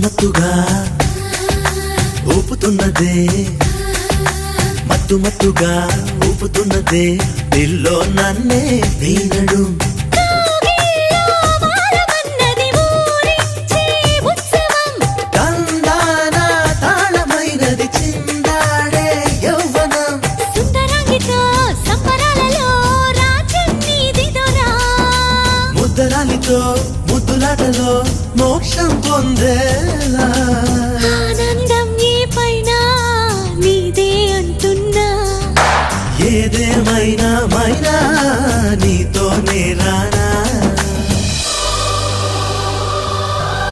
మత్తుగా ఊపుతున్నదే మత్తుగా ఊపుతున్నదే దిల్లో నన్నే నీనడు ముద్దలాటలో మోక్షం పొందేలా